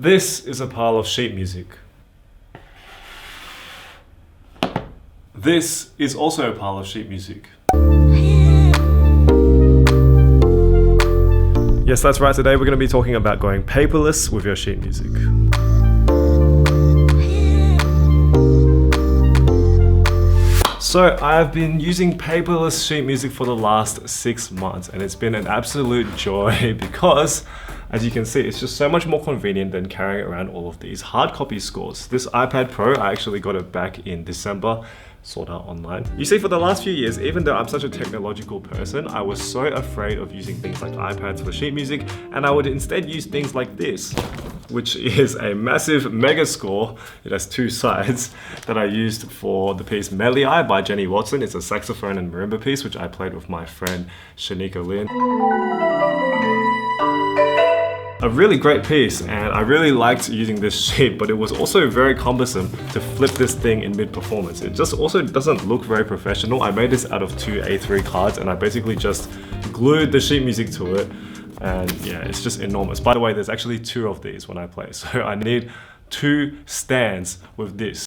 This is a pile of sheet music. This is also a pile of sheet music. Yes, that's right. Today we're going to be talking about going paperless with your sheet music. So I've been using paperless sheet music for the last 6 months and it's been an absolute joy because, as you can see, it's just so much more convenient than carrying around all of these hard copy scores. This iPad Pro, I actually got it back in December, sorted out online. You see, for the last few years, even though I'm such a technological person, I was so afraid of using things like iPads for sheet music, and I would instead use things like this, which is a massive mega score. It has 2 sides that I used for the piece Melii by Jenny Watson. It's a saxophone and marimba piece, which I played with my friend Shanika Lynn. A really great piece, and I really liked using this sheet, but it was also very cumbersome to flip this thing in mid-performance. It just also doesn't look very professional. I made this out of 2 A3 cards and I basically just glued the sheet music to it, and yeah, it's just enormous. By the way, there's actually 2 of these when I play, so I need 2 stands with this.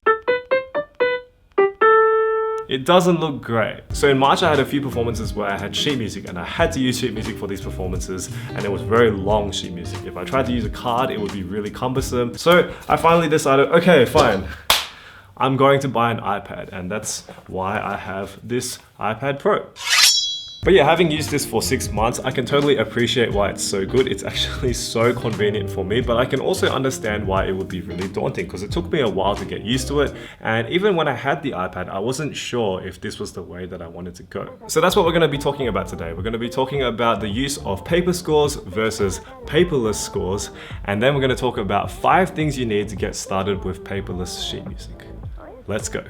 It doesn't look great. So in March I had a few performances where I had sheet music and I had to use sheet music for these performances, and it was very long sheet music. If I tried to use a card, it would be really cumbersome. So I finally decided, okay, fine. I'm going to buy an iPad, and that's why I have this iPad Pro. But yeah, having used this for 6 months, I can totally appreciate why it's so good. It's actually so convenient for me, but I can also understand why it would be really daunting because it took me a while to get used to it. And even when I had the iPad, I wasn't sure if this was the way that I wanted to go. So that's what we're going to be talking about today. We're going to be talking about the use of paper scores versus paperless scores. And then we're going to talk about 5 things you need to get started with paperless sheet music. Let's go.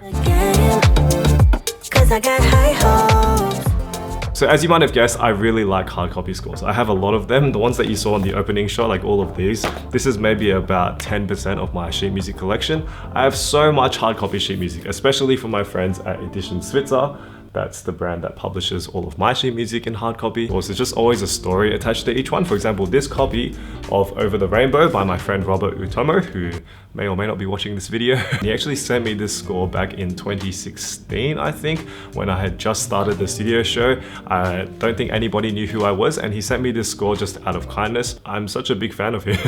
So as you might have guessed, I really like hard copy scores. I have a lot of them. The ones that you saw on the opening shot, like all of these, this is maybe about 10% of my sheet music collection. I have so much hard copy sheet music, especially from my friends at Edition Switzer. That's the brand that publishes all of my sheet music in hard copy. Also, there's just always a story attached to each one. For example, this copy of Over the Rainbow by my friend Robert Utomo, who may or may not be watching this video. He actually sent me this score back in 2016, I think, when I had just started the studio show. I don't think anybody knew who I was, and he sent me this score just out of kindness. I'm such a big fan of him.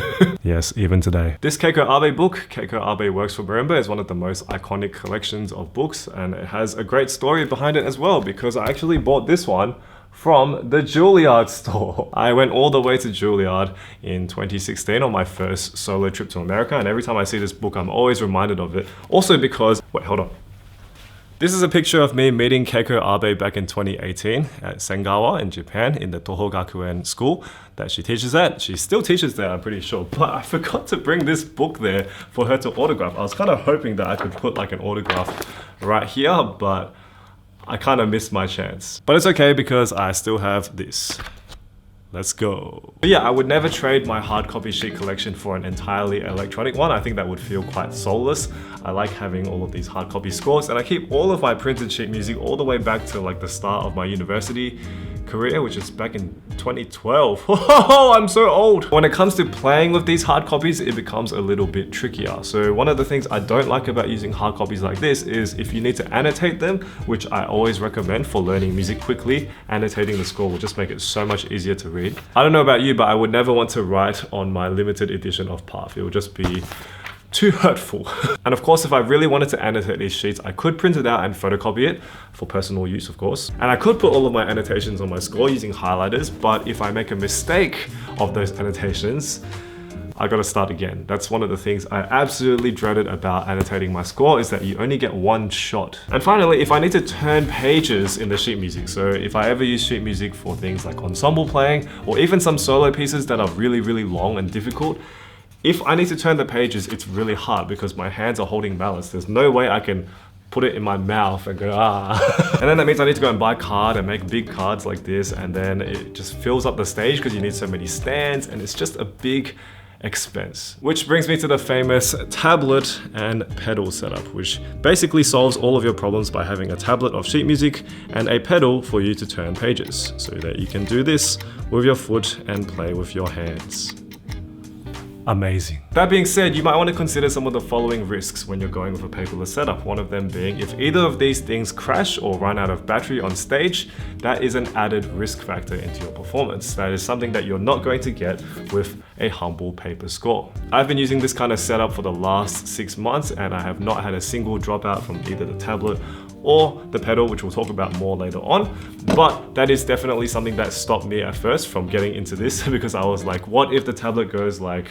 Yes, even today. This Keiko Abe book, Keiko Abe Works for Marimba, is one of the most iconic collections of books, and it has a great story behind it as well, because I actually bought this one from the Juilliard store. I went all the way to Juilliard in 2016 on my first solo trip to America, and every time I see this book, I'm always reminded of it. Also because, wait, hold on. This is a picture of me meeting Keiko Abe back in 2018 at Sengawa in Japan in the Toho Gakuen school that she teaches at. She still teaches there, I'm pretty sure, but I forgot to bring this book there for her to autograph. I was kind of hoping that I could put like an autograph right here, but I kind of missed my chance. But it's okay because I still have this. Let's go. But yeah, I would never trade my hard copy sheet collection for an entirely electronic one. I think that would feel quite soulless. I like having all of these hard copy scores, and I keep all of my printed sheet music all the way back to like the start of my university career, which is back in 2012. Oh, I'm so old. When it comes to playing with these hard copies, it becomes a little bit trickier. So one of the things I don't like about using hard copies like this is if you need to annotate them, which I always recommend for learning music quickly, annotating the score will just make it so much easier to read. I don't know about you, but I would never want to write on my limited edition of Path. It would just be too hurtful. And of course, if I really wanted to annotate these sheets, I could print it out and photocopy it for personal use, of course. And I could put all of my annotations on my score using highlighters, but if I make a mistake of those annotations, I gotta start again. That's one of the things I absolutely dreaded about annotating my score, is that you only get one shot. And finally, if I need to turn pages in the sheet music, so if I ever use sheet music for things like ensemble playing, or even some solo pieces that are really, really long and difficult, if I need to turn the pages, it's really hard because my hands are holding balance. There's no way I can put it in my mouth and go, ah. And then that means I need to go and buy a card and make big cards like this, and then it just fills up the stage because you need so many stands, and it's just a big expense. Which brings me to the famous tablet and pedal setup, which basically solves all of your problems by having a tablet of sheet music and a pedal for you to turn pages, so that you can do this with your foot and play with your hands. amazing. That being said, you might want to consider some of the following risks when you're going with a paperless setup. One of them being if either of these things crash or run out of battery on stage, that is an added risk factor into your performance. That is something that you're not going to get with a humble paper score. I've been using this kind of setup for the last 6 months and I have not had a single dropout from either the tablet or the pedal, which we'll talk about more later on. But that is definitely something that stopped me at first from getting into this because I was like, what if the tablet goes like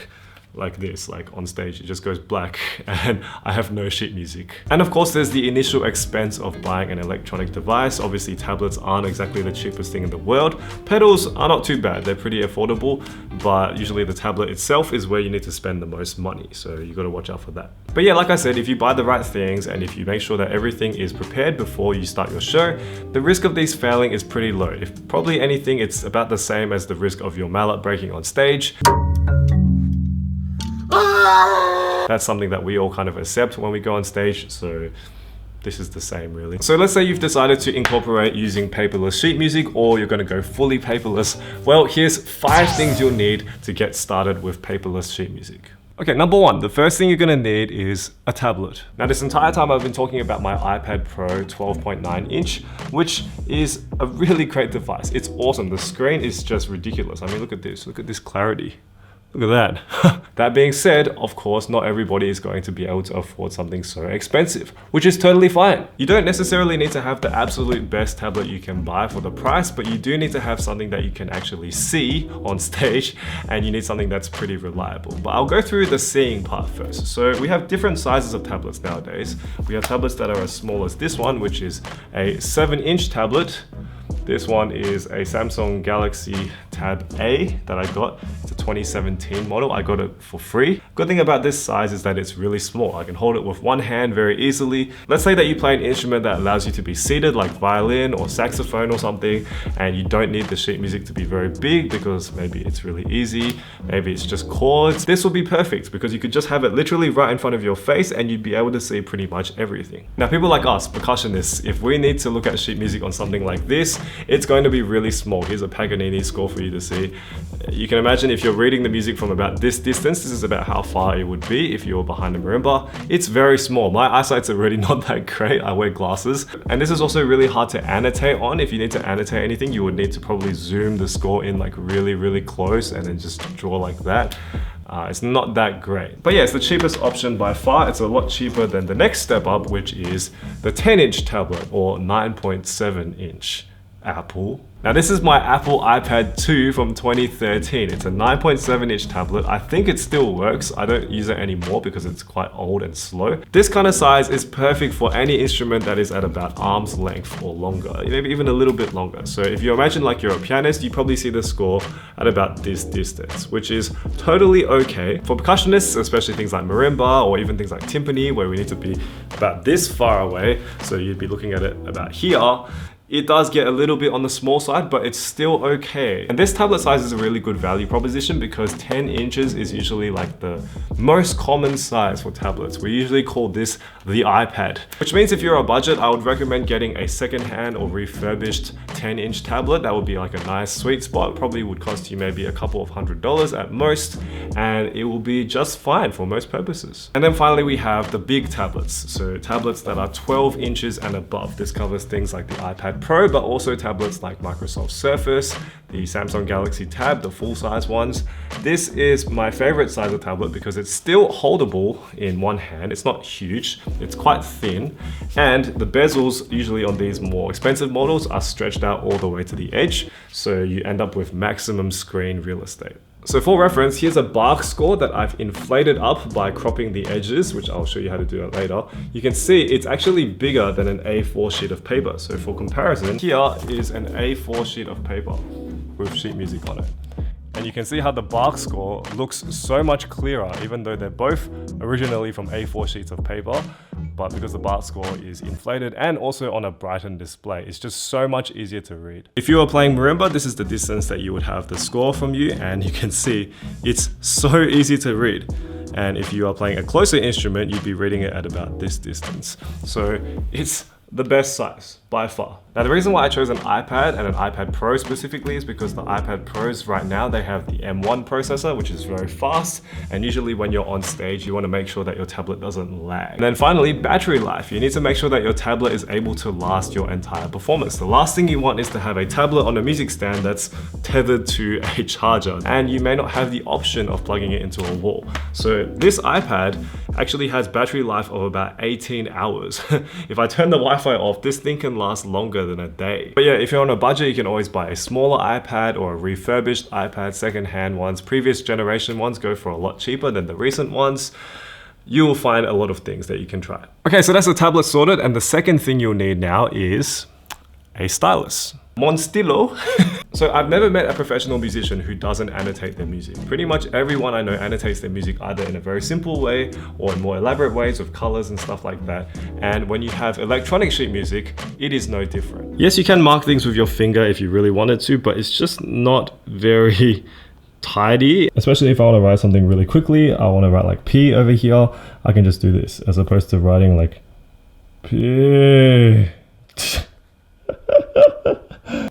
this, like on stage, it just goes black and I have no sheet music. And of course, there's the initial expense of buying an electronic device. Obviously, tablets aren't exactly the cheapest thing in the world. Pedals are not too bad, they're pretty affordable, but usually the tablet itself is where you need to spend the most money. So you gotta watch out for that. But yeah, like I said, if you buy the right things and if you make sure that everything is prepared before you start your show, the risk of these failing is pretty low. If probably anything, it's about the same as the risk of your mallet breaking on stage. That's something that we all kind of accept when we go on stage, so this is the same really. So let's say you've decided to incorporate using paperless sheet music or you're going to go fully paperless. Well, here's 5 things you'll need to get started with paperless sheet music. Okay, number 1, the first thing you're gonna need is a tablet. Now this entire time I've been talking about my iPad Pro 12.9 inch, which is a really great device. It's awesome, the screen is just ridiculous. I mean, look at this clarity. Look at that. That being said, of course, not everybody is going to be able to afford something so expensive, which is totally fine. You don't necessarily need to have the absolute best tablet you can buy for the price, but you do need to have something that you can actually see on stage, and you need something that's pretty reliable. But I'll go through the seeing part first. So we have different sizes of tablets nowadays. We have tablets that are as small as this one, which is a 7-inch tablet. This one is a Samsung Galaxy Tab A that I got. It's a 2017 model. I got it for free. Good thing about this size is that it's really small. I can hold it with one hand very easily. Let's say that you play an instrument that allows you to be seated, like violin or saxophone or something, and you don't need the sheet music to be very big because maybe it's really easy, maybe it's just chords. This will be perfect because you could just have it literally right in front of your face and you'd be able to see pretty much everything. Now, people like us, percussionists, if we need to look at sheet music on something like this, it's going to be really small. Here's a Paganini score for you to see. You can imagine if you're reading the music from about this distance, this is about how far it would be if you were behind a marimba. It's very small. My eyesight's already not that great. I wear glasses. And this is also really hard to annotate on. If you need to annotate anything, you would need to probably zoom the score in like really, really close and then just draw like that. It's not that great. But yeah, it's the cheapest option by far. It's a lot cheaper than the next step up, which is the 10-inch tablet or 9.7-inch. Apple. Now this is my Apple iPad 2 from 2013. It's a 9.7-inch tablet. I think it still works. I don't use it anymore because it's quite old and slow. This kind of size is perfect for any instrument that is at about arm's length or longer, maybe even a little bit longer. So if you imagine like you're a pianist, you probably see the score at about this distance, which is totally okay. For percussionists, especially things like marimba or even things like timpani, where we need to be about this far away, so you'd be looking at it about here, it does get a little bit on the small side, but it's still okay. And this tablet size is a really good value proposition because 10 inches is usually like the most common size for tablets. We usually call this the iPad, which means if you're a budget, I would recommend getting a secondhand or refurbished 10-inch tablet. That would be like a nice sweet spot. Probably would cost you maybe a couple of $100s at most, and it will be just fine for most purposes. And then finally, we have the big tablets. So tablets that are 12 inches and above. This covers things like the iPad Pro, but also tablets like Microsoft Surface, the Samsung Galaxy Tab, the full-size ones. This is my favorite size of tablet because it's still holdable in one hand. It's not huge, it's quite thin, and the bezels usually on these more expensive models are stretched out all the way to the edge, so you end up with maximum screen real estate. So for reference, here's a bark score that I've inflated up by cropping the edges, which I'll show you how to do that later. You can see it's actually bigger than an A4 sheet of paper. So for comparison, here is an A4 sheet of paper with sheet music on it. And you can see how the bark score looks so much clearer, even though they're both originally from A4 sheets of paper. But because the bark score is inflated and also on a brightened display, it's just so much easier to read. If you are playing marimba, this is the distance that you would have the score from you, and you can see it's so easy to read. And if you are playing a closer instrument, you'd be reading it at about this distance. So it's the best size. by far. Now the reason why I chose an iPad and an iPad Pro specifically is because the iPad Pros right now, they have the M1 processor, which is very fast. And usually when you're on stage, you want to make sure that your tablet doesn't lag. And then finally, battery life. You need to make sure that your tablet is able to last your entire performance. The last thing you want is to have a tablet on a music stand that's tethered to a charger. And you may not have the option of plugging it into a wall. So this iPad actually has battery life of about 18 hours. If I turn the Wi-Fi off, this thing can last longer than a day. But yeah, if you're on a budget, you can always buy a smaller iPad or a refurbished iPad, second-hand ones. Previous generation ones go for a lot cheaper than the recent ones. You will find a lot of things that you can try. Okay, so that's the tablet sorted, and the second thing you'll need now is a stylus. Mon stilo. So I've never met a professional musician who doesn't annotate their music. Pretty much everyone I know annotates their music either in a very simple way or in more elaborate ways with colors and stuff like that. And when you have electronic sheet music, it is no different. Yes, you can mark things with your finger if you really wanted to, but it's just not very tidy. Especially if I want to write something really quickly, I want to write like P over here, I can just do this as opposed to writing like P.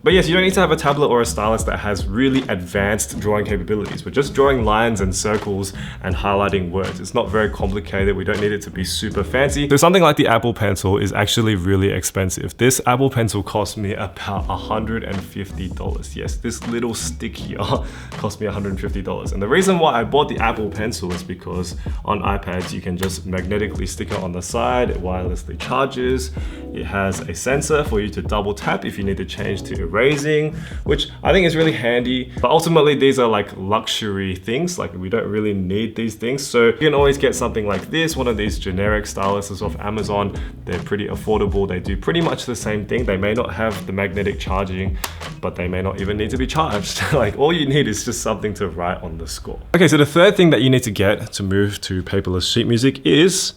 But yes, you don't need to have a tablet or a stylus that has really advanced drawing capabilities. We're just drawing lines and circles and highlighting words. It's not very complicated. We don't need it to be super fancy. So something like the Apple Pencil is actually really expensive. This Apple Pencil cost me about $150. Yes, this little stick here cost me $150. And the reason why I bought the Apple Pencil is because on iPads, you can just magnetically stick it on the side. It wirelessly charges. It has a sensor for you to double tap if you need to change to erasing, which I think is really handy. But ultimately, these are like luxury things. Like we don't really need these things. So you can always get something like this, one of these generic styluses off Amazon. They're pretty affordable. They do pretty much the same thing. They may not have the magnetic charging, but they may not even need to be charged. Like all you need is just something to write on the score. Okay, so the third thing that you need to get to move to paperless sheet music is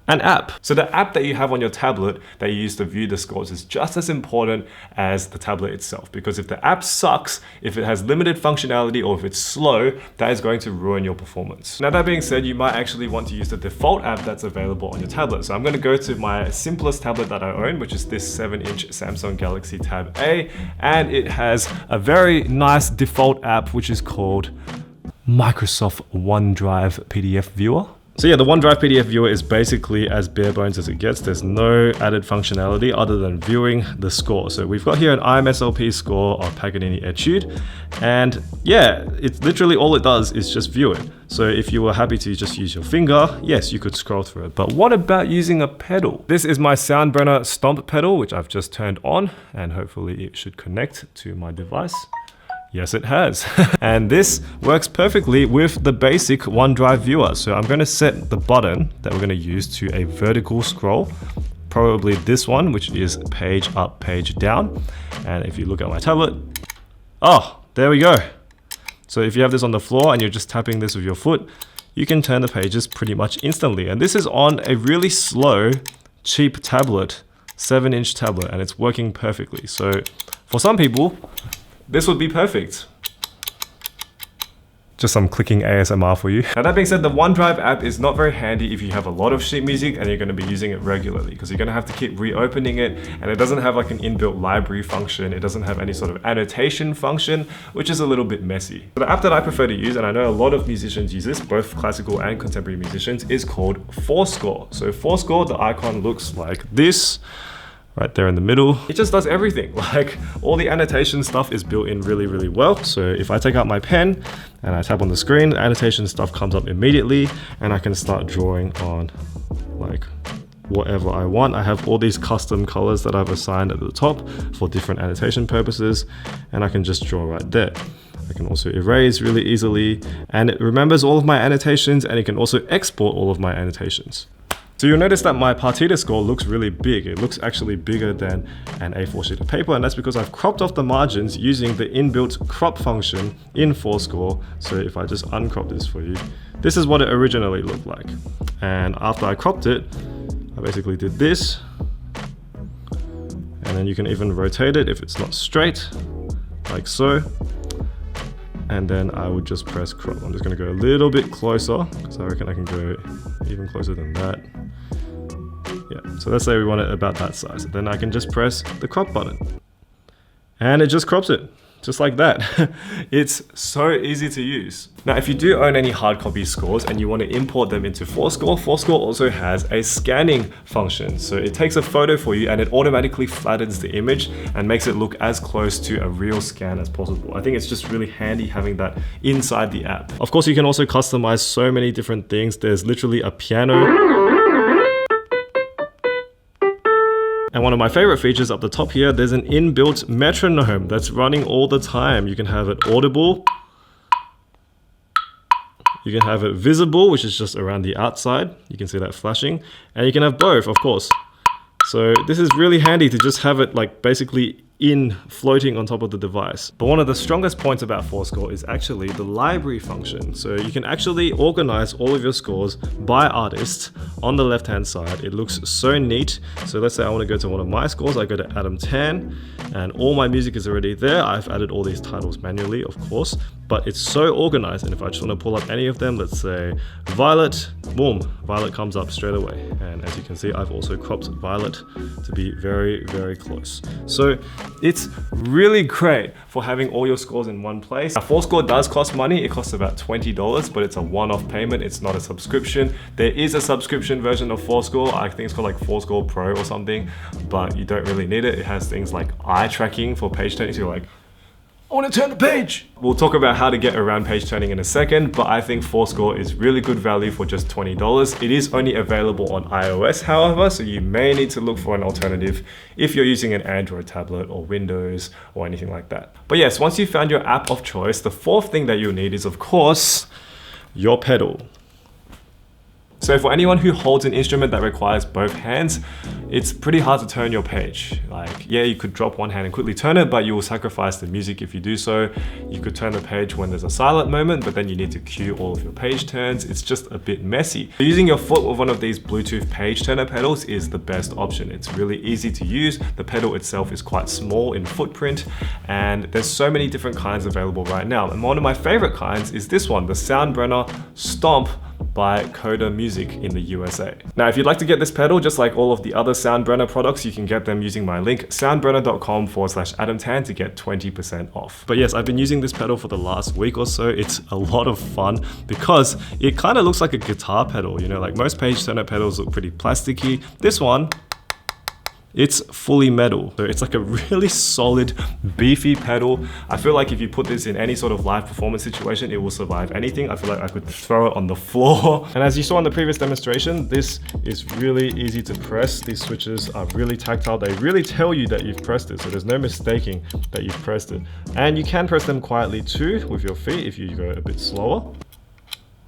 an app. So the app that you have on your tablet that you use to view the scores is just as important as the tablet itself, because if the app sucks, if it has limited functionality, or if it's slow, that is going to ruin your performance. Now that being said, you might actually want to use the default app that's available on your tablet. So I'm going to go to my simplest tablet that I own, which is this 7-inch Samsung Galaxy Tab A, and it has a very nice default app which is called Microsoft OneDrive PDF Viewer. So yeah, the OneDrive PDF Viewer is basically as bare bones as it gets. There's no added functionality other than viewing the score. So we've got here an IMSLP score of Paganini Etude. And yeah, it's literally all it does is just view it. So if you were happy to just use your finger, yes, you could scroll through it. But what about using a pedal? This is my Soundbrenner STOMP pedal, which I've just turned on, and hopefully it should connect to my device. Yes, it has. And this works perfectly with the basic OneDrive viewer. So I'm going to set the button that we're going to use to a vertical scroll, probably this one, which is page up, page down. And if you look at my tablet, oh, there we go. So if you have this on the floor and you're just tapping this with your foot, you can turn the pages pretty much instantly. And this is on a really slow, cheap tablet, 7-inch tablet, and it's working perfectly. So for some people, this would be perfect. Just some clicking ASMR for you. Now that being said, the OneDrive app is not very handy if you have a lot of sheet music and you're going to be using it regularly, because you're going to have to keep reopening it, and it doesn't have like an inbuilt library function. It doesn't have any sort of annotation function, which is a little bit messy. So the app that I prefer to use, and I know a lot of musicians use this, both classical and contemporary musicians, is called Fourscore. So Fourscore, the icon looks like this. Right there in the middle. It just does everything. Like all the annotation stuff is built in really, really well. So if I take out my pen and I tap on the screen, the annotation stuff comes up immediately, and I can start drawing on like whatever I want. I have all these custom colors that I've assigned at the top for different annotation purposes, and I can just draw right there. I can also erase really easily, and it remembers all of my annotations, and it can also export all of my annotations. So you'll notice that my partita score looks really big. It looks actually bigger than an A4 sheet of paper, and that's because I've cropped off the margins using the inbuilt crop function in Fourscore. So if I just uncrop this for you, this is what it originally looked like. And after I cropped it, I basically did this. And then you can even rotate it if it's not straight, like so. And then I would just press crop. I'm just gonna go a little bit closer, because I reckon I can go even closer than that. Yeah, so let's say we want it about that size. Then I can just press the crop button and it just crops it. Just like that. It's so easy to use. Now, if you do own any hard copy scores and you want to import them into Fourscore, Fourscore also has a scanning function. So it takes a photo for you and it automatically flattens the image and makes it look as close to a real scan as possible. I think it's just really handy having that inside the app. Of course, you can also customize so many different things. There's literally a piano. And one of my favorite features up the top here, there's an inbuilt metronome that's running all the time. You can have it audible. You can have it visible, which is just around the outside. You can see that flashing. And you can have both, of course. So this is really handy to just have it like basically floating on top of the device. But one of the strongest points about Fourscore is actually the library function. So you can actually organize all of your scores by artist on the left hand side. It looks so neat. So let's say I want to go to one of my scores. I go to Adam 10 and all my music is already there. I've added all these titles manually, of course, but it's so organized. And if I just want to pull up any of them, let's say Violet, boom, Violet comes up straight away. And as you can see, I've also cropped Violet to be very, very close. So it's really great for having all your scores in one place. Now, Fourscore does cost money. It costs about $20, but it's a one-off payment. It's not a subscription. There is a subscription version of Fourscore. I think it's called like Fourscore Pro or something, but you don't really need it. It has things like eye tracking for page turning. So you're like, I want to turn the page. We'll talk about how to get around page turning in a second, but I think Fourscore is really good value for just $20. It is only available on iOS, however, so you may need to look for an alternative if you're using an Android tablet or Windows or anything like that. But yes, once you've found your app of choice, the fourth thing that you'll need is, of course, your pedal. So for anyone who holds an instrument that requires both hands, it's pretty hard to turn your page. Like, yeah, you could drop one hand and quickly turn it, but you will sacrifice the music if you do so. You could turn the page when there's a silent moment, but then you need to cue all of your page turns. It's just a bit messy. Using your foot with one of these Bluetooth page turner pedals is the best option. It's really easy to use. The pedal itself is quite small in footprint, and there's so many different kinds available right now. And one of my favorite kinds is this one, the Soundbrenner STOMP by Coda Music in the USA. Now, if you'd like to get this pedal, just like all of the other Soundbrenner products, you can get them using my link, soundbrenner.com/AdamTan to get 20% off. But yes, I've been using this pedal for the last week or so. It's a lot of fun because it kind of looks like a guitar pedal, you know, like most page turner pedals look pretty plasticky. This one, it's fully metal. So it's like a really solid, beefy pedal. I feel like if you put this in any sort of live performance situation, it will survive anything. I feel like I could throw it on the floor. And as you saw in the previous demonstration, this is really easy to press. These switches are really tactile. They really tell you that you've pressed it. So there's no mistaking that you've pressed it. And you can press them quietly too with your feet if you go a bit slower,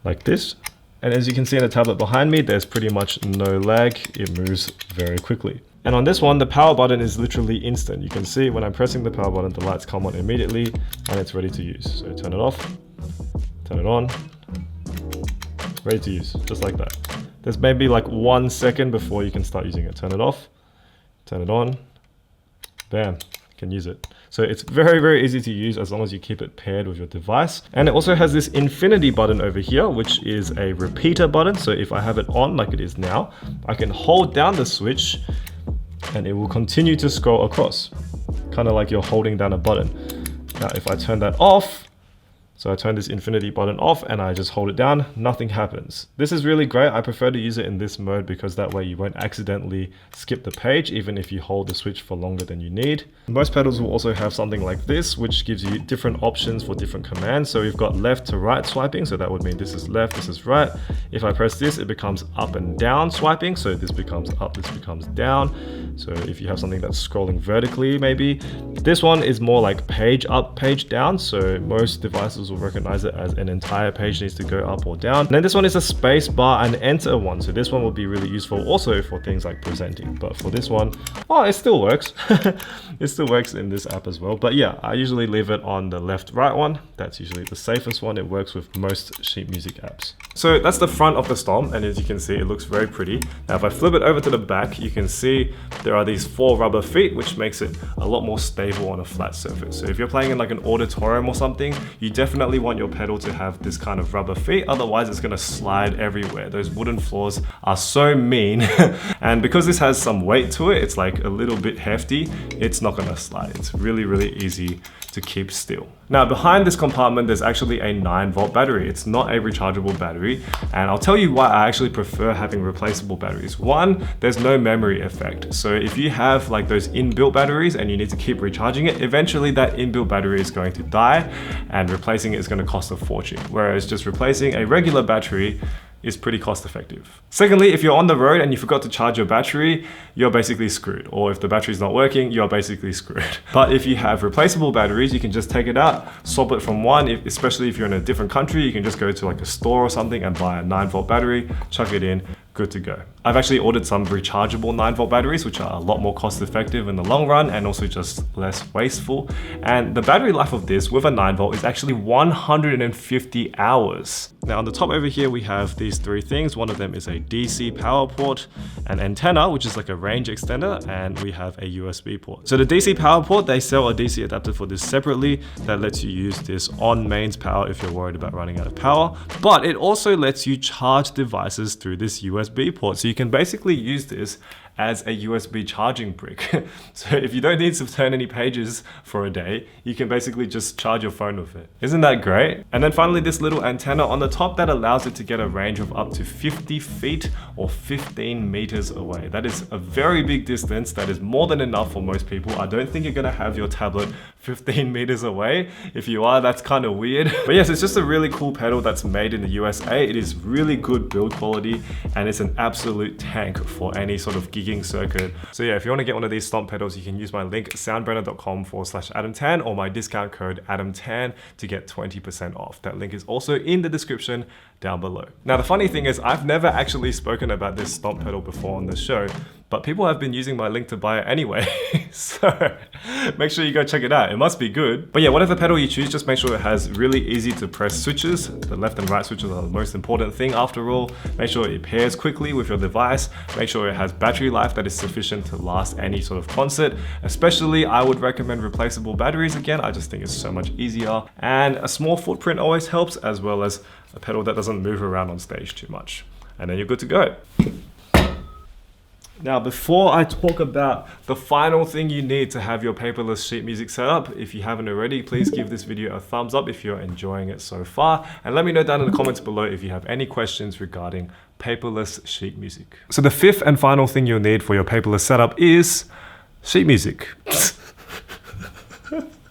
like this. And as you can see in the tablet behind me, there's pretty much no lag. It moves very quickly. And on this one, the power button is literally instant. You can see when I'm pressing the power button, the lights come on immediately and it's ready to use. So turn it off, turn it on, ready to use, just like that. There's maybe like 1 second before you can start using it. Turn it off, turn it on, bam, you can use it. So it's very, very easy to use as long as you keep it paired with your device. And it also has this infinity button over here, which is a repeater button. So if I have it on like it is now, I can hold down the switch and it will continue to scroll across, kind of like you're holding down a button. Now, if I turn that off, so I turn this infinity button off and I just hold it down, nothing happens. This is really great. I prefer to use it in this mode because that way you won't accidentally skip the page, even if you hold the switch for longer than you need. Most pedals will also have something like this, which gives you different options for different commands. So we've got left to right swiping. So that would mean this is left, this is right. If I press this, it becomes up and down swiping. So this becomes up, this becomes down. So if you have something that's scrolling vertically, maybe. This one is more like page up, page down. So most devices will recognize it as an entire page needs to go up or down. And then this one is a space bar and enter one. So this one will be really useful also for things like presenting. But for this one, oh, it still works. It still works in this app as well. But yeah, I usually leave it on the left right one. That's usually the safest one. It works with most sheet music apps. So that's the front of the Stomp, and as you can see, it looks very pretty. Now if I flip it over to the back, you can see there are these 4 rubber feet, which makes it a lot more stable on a flat surface. So if you're playing in like an auditorium or something, you definitely definitely want your pedal to have this kind of rubber feet, otherwise it's gonna slide everywhere. Those wooden floors are so mean. And because this has some weight to it, it's like a little bit hefty, it's not gonna slide. It's really, really easy to keep still. Now behind this compartment, there's actually a 9-volt battery. It's not a rechargeable battery. And I'll tell you why I actually prefer having replaceable batteries. One, there's no memory effect. So if you have like those inbuilt batteries and you need to keep recharging it, eventually that inbuilt battery is going to die and replacing it is going to cost a fortune. Whereas just replacing a regular battery is pretty cost effective. Secondly, if you're on the road and you forgot to charge your battery, you're basically screwed. Or if the battery's not working, you're basically screwed. But if you have replaceable batteries, you can just take it out, swap it from one, especially if you're in a different country, you can just go to like a store or something and buy a 9-volt battery, chuck it in, good to go. I've actually ordered some rechargeable 9-volt batteries, which are a lot more cost effective in the long run and also just less wasteful. And the battery life of this with a 9-volt is actually 150 hours. Now on the top over here, we have these 3 things. One of them is a DC power port, an antenna, which is like a range extender, and we have a USB port. So the DC power port, they sell a DC adapter for this separately that lets you use this on mains power if you're worried about running out of power. But it also lets you charge devices through this USB port. So you can basically use this as a USB charging brick. So if you don't need to turn any pages for a day, you can basically just charge your phone with it. Isn't that great? And then finally, this little antenna on the top that allows it to get a range of up to 50 feet or 15 meters away. That is a very big distance. That is more than enough for most people. I don't think you're gonna have your tablet 15 meters away. If you are, that's kind of weird. But yes, it's just a really cool pedal that's made in the USA. It is really good build quality and it's an absolute tank for any sort of gigging circuit. So yeah, if you want to get one of these stomp pedals, you can use my link soundbrenner.com/Adam10 or my discount code Adam10 to get 20% off. That link is also in the description down below. Now the funny thing is, I've never actually spoken about this stomp pedal before on the show, but people have been using my link to buy it anyway. So make sure you go check it out. It must be good. But yeah, whatever pedal you choose, just make sure it has really easy to press switches. The left and right switches are the most important thing after all. Make sure it pairs quickly with your device. Make sure it has battery life that is sufficient to last any sort of concert. Especially, I would recommend replaceable batteries again. I just think it's so much easier. And a small footprint always helps, as well as a pedal that doesn't move around on stage too much. And then you're good to go. Now, before I talk about the final thing you need to have your paperless sheet music set up, if you haven't already, please give this video a thumbs up if you're enjoying it so far. And let me know down in the comments below if you have any questions regarding paperless sheet music. So the 5th and final thing you'll need for your paperless setup is sheet music.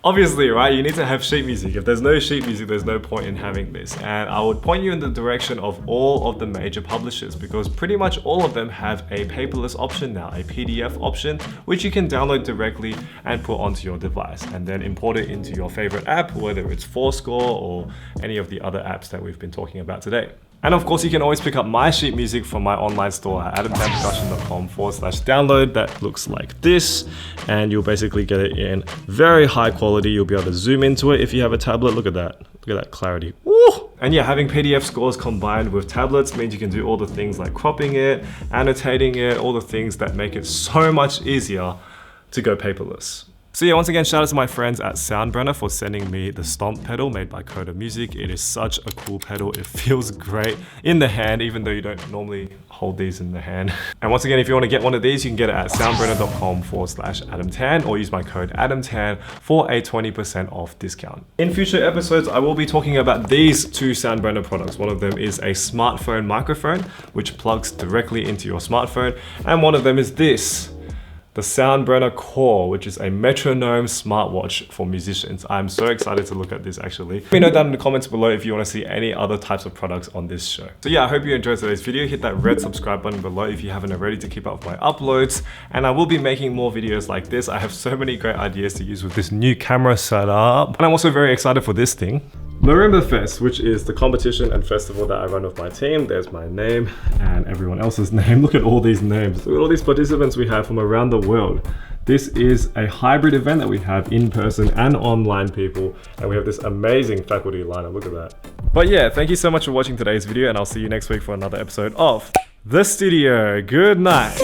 Obviously, right, you need to have sheet music. If there's no sheet music, there's no point in having this. And I would point you in the direction of all of the major publishers, because pretty much all of them have a paperless option now, a PDF option, which you can download directly and put onto your device and then import it into your favorite app, whether it's Fourscore or any of the other apps that we've been talking about today. And of course, you can always pick up my sheet music from my online store at adam10percussion.com/download. That looks like this, and you'll basically get it in very high quality. You'll be able to zoom into it if you have a tablet. Look at that. Look at that clarity. Woo! And yeah, having PDF scores combined with tablets means you can do all the things like cropping it, annotating it, all the things that make it so much easier to go paperless. So yeah, once again, shout out to my friends at Soundbrenner for sending me the Stomp pedal made by Coda Music. It is such a cool pedal. It feels great in the hand, even though you don't normally hold these in the hand. And once again, if you want to get one of these, you can get it at soundbrenner.com/Adam10 or use my code Adam10 for a 20% off discount. In future episodes, I will be talking about these 2 Soundbrenner products. One of them is a smartphone microphone, which plugs directly into your smartphone. And one of them is this, the Soundbrenner Core, which is a metronome smartwatch for musicians. I'm so excited to look at this actually. Let me know down in the comments below if you want to see any other types of products on this show. So yeah, I hope you enjoyed today's video. Hit that red subscribe button below if you haven't already to keep up with my uploads. And I will be making more videos like this. I have so many great ideas to use with this new camera setup. And I'm also very excited for this thing. Marimba Fest, which is the competition and festival that I run with my team. There's my name and everyone else's name. Look at all these names. Look at all these participants we have from around the world. This is a hybrid event that we have in person and online people. And we have this amazing faculty lineup. Look at that. But yeah, thank you so much for watching today's video, and I'll see you next week for another episode of The Studio. Good night.